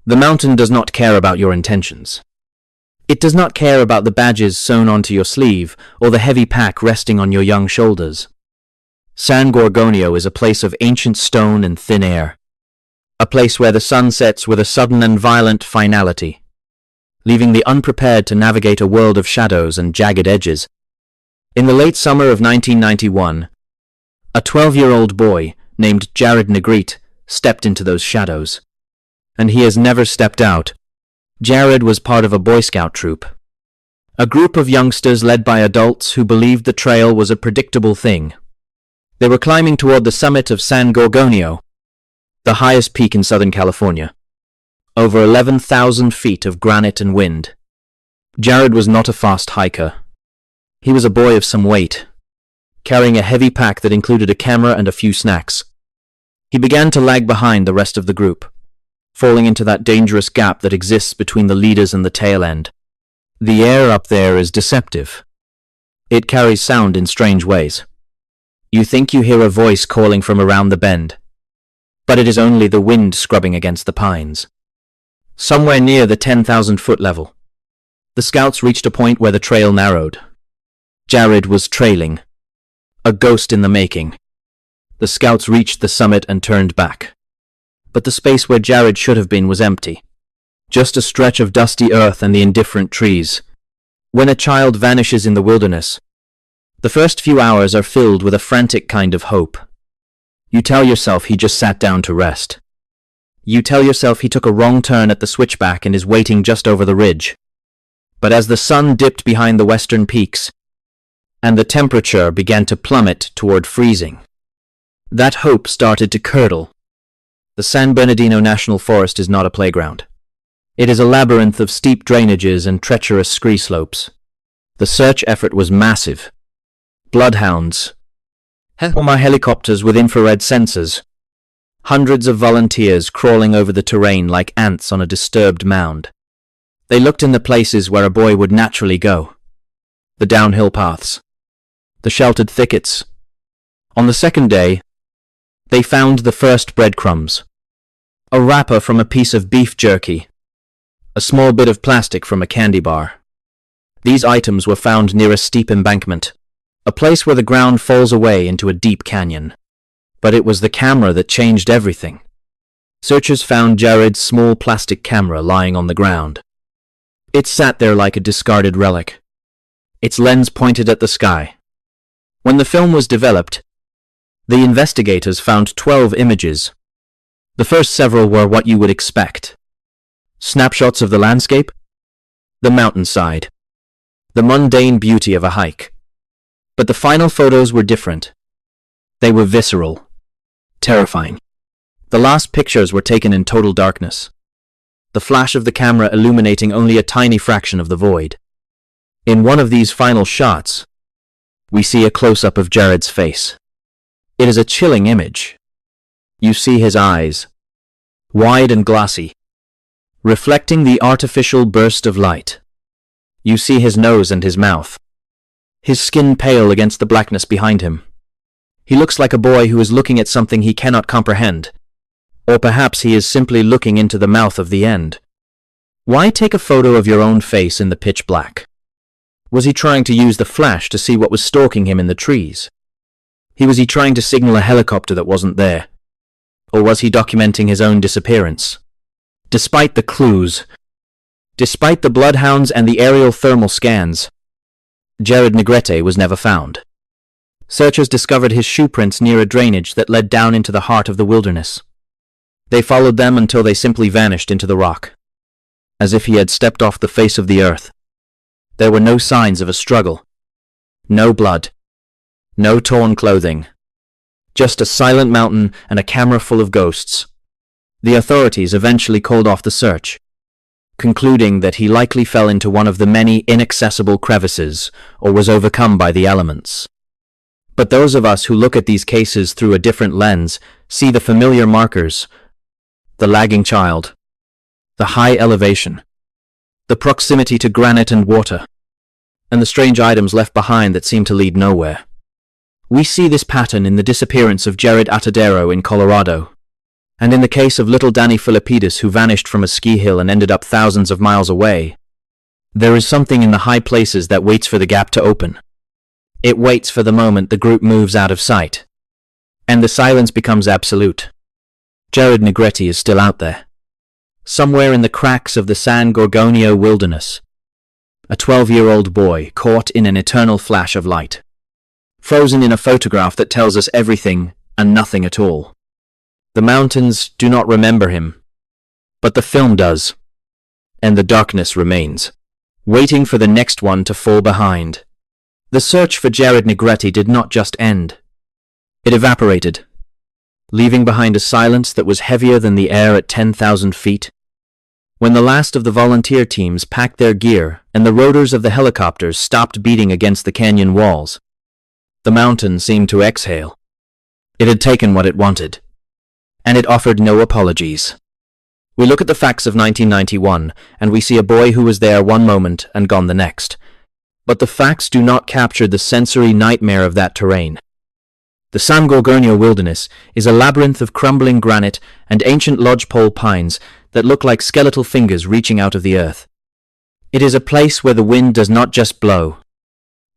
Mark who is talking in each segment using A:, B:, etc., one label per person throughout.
A: The mountain does not care about your intentions. It does not care about the badges sewn onto your sleeve or the heavy pack resting on your young shoulders. San Gorgonio is a place of ancient stone and thin air. A place where the sun sets with a sudden and violent finality, leaving the unprepared to navigate a world of shadows and jagged edges. In the late summer of 1991, a 12-year-old boy named Jared Negrete stepped into those shadows. And he has never stepped out. Jared was part of a Boy Scout troop. A group of youngsters led by adults who believed the trail was a predictable thing. They were climbing toward the summit of San Gorgonio, the highest peak in Southern California. Over 11,000 feet of granite and wind. Jared was not a fast hiker. He was a boy of some weight, carrying a heavy pack that included a camera and a few snacks. He began to lag behind the rest of the group, falling into that dangerous gap that exists between the leaders and the tail end. The air up there is deceptive. It carries sound in strange ways. You think you hear a voice calling from around the bend, but it is only the wind scrubbing against the pines. Somewhere near the 10,000-foot level, the scouts reached a point where the trail narrowed. Jared was trailing, a ghost in the making. The scouts reached the summit and turned back. But the space where Jared should have been was empty. Just a stretch of dusty earth and the indifferent trees. When a child vanishes in the wilderness, the first few hours are filled with a frantic kind of hope. You tell yourself he just sat down to rest. You tell yourself he took a wrong turn at the switchback and is waiting just over the ridge. But as the sun dipped behind the western peaks, and the temperature began to plummet toward freezing, that hope started to curdle. The San Bernardino National Forest is not a playground. It is a labyrinth of steep drainages and treacherous scree slopes. The search effort was massive. Bloodhounds, helicopters with infrared sensors, hundreds of volunteers crawling over the terrain like ants on a disturbed mound. They looked in the places where a boy would naturally go. The downhill paths, the sheltered thickets. On the second day, they found the first breadcrumbs. A wrapper from a piece of beef jerky. A small bit of plastic from a candy bar. These items were found near a steep embankment, a place where the ground falls away into a deep canyon. But it was the camera that changed everything. Searchers found Jared's small plastic camera lying on the ground. It sat there like a discarded relic, its lens pointed at the sky. When the film was developed, the investigators found 12 images. The first several were what you would expect. Snapshots of the landscape, the mountainside, the mundane beauty of a hike. But the final photos were different. They were visceral, terrifying. The last pictures were taken in total darkness, the flash of the camera illuminating only a tiny fraction of the void. In one of these final shots, we see a close-up of Jared's face. It is a chilling image. You see his eyes, wide and glassy, reflecting the artificial burst of light. You see his nose and his mouth, his skin pale against the blackness behind him. He looks like a boy who is looking at something he cannot comprehend. Or perhaps he is simply looking into the mouth of the end. Why take a photo of your own face in the pitch black? Was he trying to use the flash to see what was stalking him in the trees? Was he trying to signal a helicopter that wasn't there? Or was he documenting his own disappearance? Despite the clues, despite the bloodhounds and the aerial thermal scans, Jared Negrete was never found. Searchers discovered his shoe prints near a drainage that led down into the heart of the wilderness. They followed them until they simply vanished into the rock, as if he had stepped off the face of the earth. There were no signs of a struggle, no blood, no torn clothing, just a silent mountain and a camera full of ghosts. The authorities eventually called off the search, concluding that he likely fell into one of the many inaccessible crevices or was overcome by the elements. But those of us who look at these cases through a different lens see the familiar markers: the lagging child, the high elevation, the proximity to granite and water, and the strange items left behind that seem to lead nowhere. We see this pattern in the disappearance of Jared Atadero in Colorado, And in the case of little Danny Paulides, who vanished from a ski hill and ended up thousands of miles away, there is something in the high places that waits for the gap to open. It waits for the moment the group moves out of sight, and the silence becomes absolute. Jared Negrete is still out there, somewhere in the cracks of the San Gorgonio wilderness, a 12-year-old boy caught in an eternal flash of light, frozen in a photograph that tells us everything and nothing at all. The mountains do not remember him, but the film does, and the darkness remains, waiting for the next one to fall behind. The search for Jared Negrete did not just end. It evaporated, leaving behind a silence that was heavier than the air at 10,000 feet. When the last of the volunteer teams packed their gear and the rotors of the helicopters stopped beating against the canyon walls, the mountain seemed to exhale. It had taken what it wanted, and it offered no apologies. We look at the facts of 1991, and we see a boy who was there one moment and gone the next. But the facts do not capture the sensory nightmare of that terrain. The San Gorgonio wilderness is a labyrinth of crumbling granite and ancient lodgepole pines that look like skeletal fingers reaching out of the earth. It is a place where the wind does not just blow.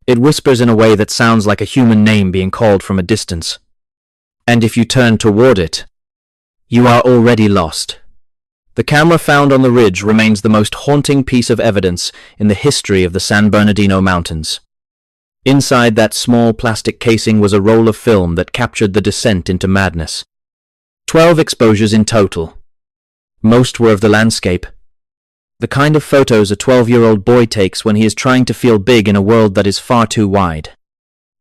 A: It whispers in a way that sounds like a human name being called from a distance. And if you turn toward it, you are already lost. The camera found on the ridge remains the most haunting piece of evidence in the history of the San Bernardino mountains. Inside that small plastic casing was a roll of film that captured the descent into madness. 12 exposures in total. Most were of the landscape. The kind of photos a 12-year-old boy takes when he is trying to feel big in a world that is far too wide.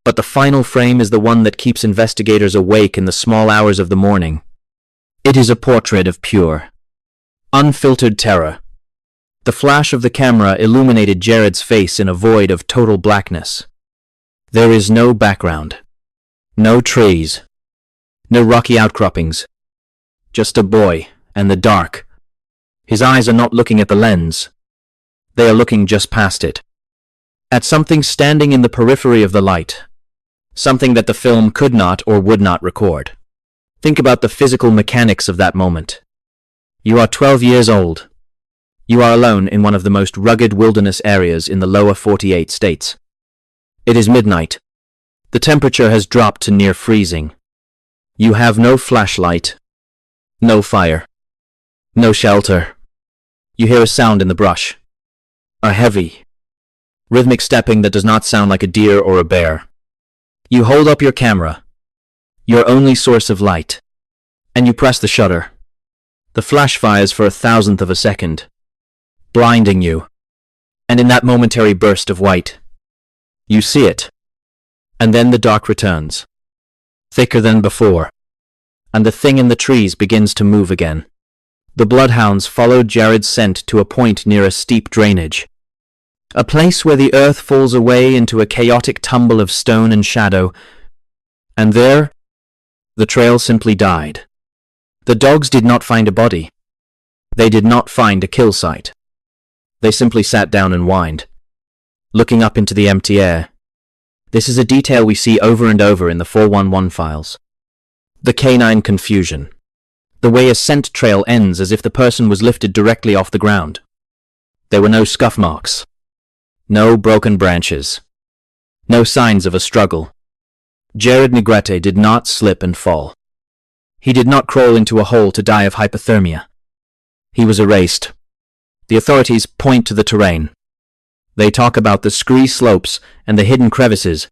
A: But the final frame is the one that keeps investigators awake in the small hours of the morning. It is a portrait of pure, unfiltered terror. The flash of the camera illuminated Jared's face in a void of total blackness. There is no background, no trees, no rocky outcroppings, just a boy and the dark. His eyes are not looking at the lens. They are looking just past it, at something standing in the periphery of the light, something that the film could not or would not record. Think about the physical mechanics of that moment. You are 12 years old. You are alone in one of the most rugged wilderness areas in the lower 48 states. It is midnight. The temperature has dropped to near freezing. You have no flashlight, no fire, no shelter. You hear a sound in the brush. A heavy, rhythmic stepping that does not sound like a deer or a bear. You hold up your camera, your only source of light, and you press the shutter. The flash fires for 1,000th of a second, blinding you. And in that momentary burst of white, you see it. And then the dark returns, thicker than before, and the thing in the trees begins to move again. The bloodhounds followed Jared's scent to a point near a steep drainage, a place where the earth falls away into a chaotic tumble of stone and shadow, and there, the trail simply died. The dogs did not find a body. They did not find a kill site. They simply sat down and whined, looking up into the empty air. This is a detail we see over and over in the 411 files. The canine confusion. The way a scent trail ends as if the person was lifted directly off the ground. There were no scuff marks, no broken branches, no signs of a struggle. Jared Negrete did not slip and fall. He did not crawl into a hole to die of hypothermia. He was erased. The authorities point to the terrain. They talk about the scree slopes and the hidden crevices,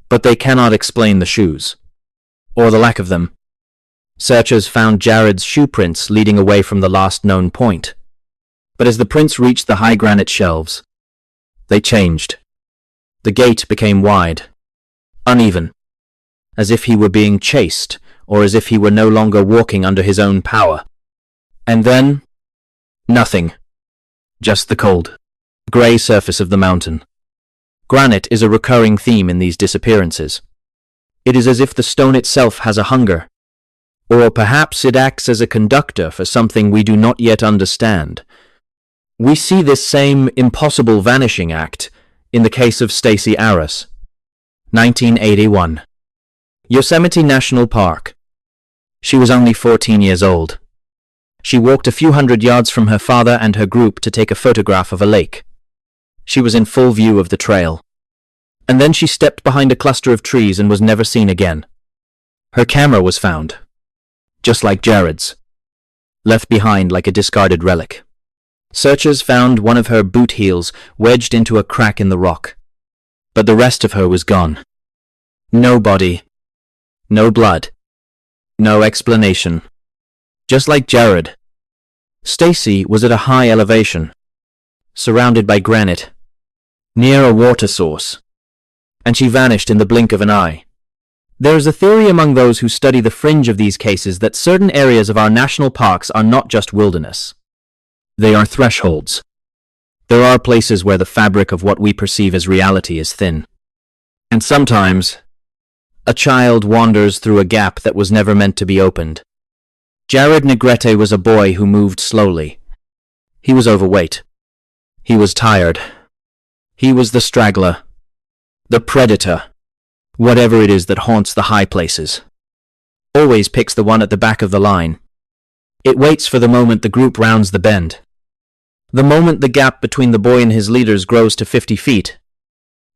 A: but they cannot explain the shoes, or the lack of them. Searchers found Jared's shoe prints leading away from the last known point. But as the prints reached the high granite shelves, they changed. The gait became wide, uneven, as if he were being chased, or as if he were no longer walking under his own power. And then, nothing. Just the cold, grey surface of the mountain. Granite is a recurring theme in these disappearances. It is as if the stone itself has a hunger, or perhaps it acts as a conductor for something we do not yet understand. We see this same impossible vanishing act in the case of Stacy Arras. 1981. Yosemite National Park. She was only 14 years old. She walked a few hundred yards from her father and her group to take a photograph of a lake. She was in full view of the trail. And then she stepped behind a cluster of trees and was never seen again. Her camera was found, just like Jared's, left behind like a discarded relic. Searchers found one of her boot heels wedged into a crack in the rock. But the rest of her was gone. No body. No blood. No explanation. Just like Jared. Stacy was at a high elevation, surrounded by granite, near a water source, and she vanished in the blink of an eye. There is a theory among those who study the fringe of these cases that certain areas of our national parks are not just wilderness. They are thresholds. There are places where the fabric of what we perceive as reality is thin. And sometimes, a child wanders through a gap that was never meant to be opened. Jared Negrete was a boy who moved slowly. He was overweight. He was tired. He was the straggler, the predator, whatever it is that haunts the high places. Always picks the one at the back of the line. It waits for the moment the group rounds the bend. The moment the gap between the boy and his leaders grows to 50 feet,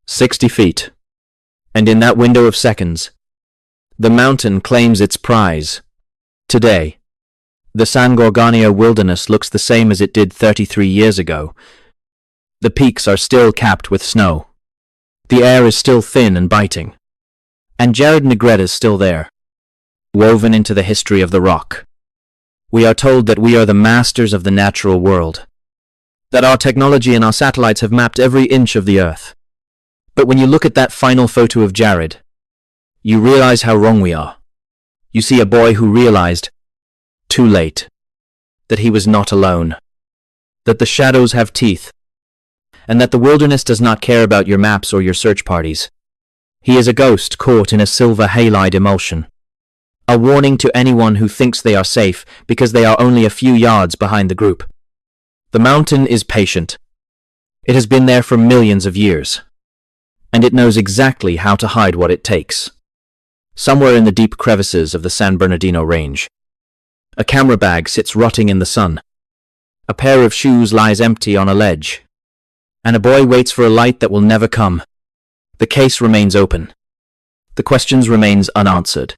A: 60 feet. And in that window of seconds, the mountain claims its prize. Today, the San Gorgonio wilderness looks the same as it did 33 years ago. The peaks are still capped with snow. The air is still thin and biting. And Jared Negrete is still there, woven into the history of the rock. We are told that we are the masters of the natural world, that our technology and our satellites have mapped every inch of the earth. But when you look at that final photo of Jared, you realize how wrong we are. You see a boy who realized, too late, that he was not alone, that the shadows have teeth, and that the wilderness does not care about your maps or your search parties. He is a ghost caught in a silver halide emulsion. A warning to anyone who thinks they are safe because they are only a few yards behind the group. The mountain is patient. It has been there for millions of years, and it knows exactly how to hide what it takes. Somewhere in the deep crevices of the San Bernardino range, a camera bag sits rotting in the sun. A pair of shoes lies empty on a ledge, and a boy waits for a light that will never come. The case remains open. The questions remains unanswered.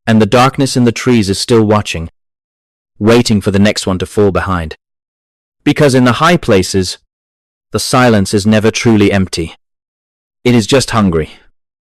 A: And the darkness in the trees is still watching, waiting for the next one to fall behind. Because in the high places, the silence is never truly empty. It is just hungry.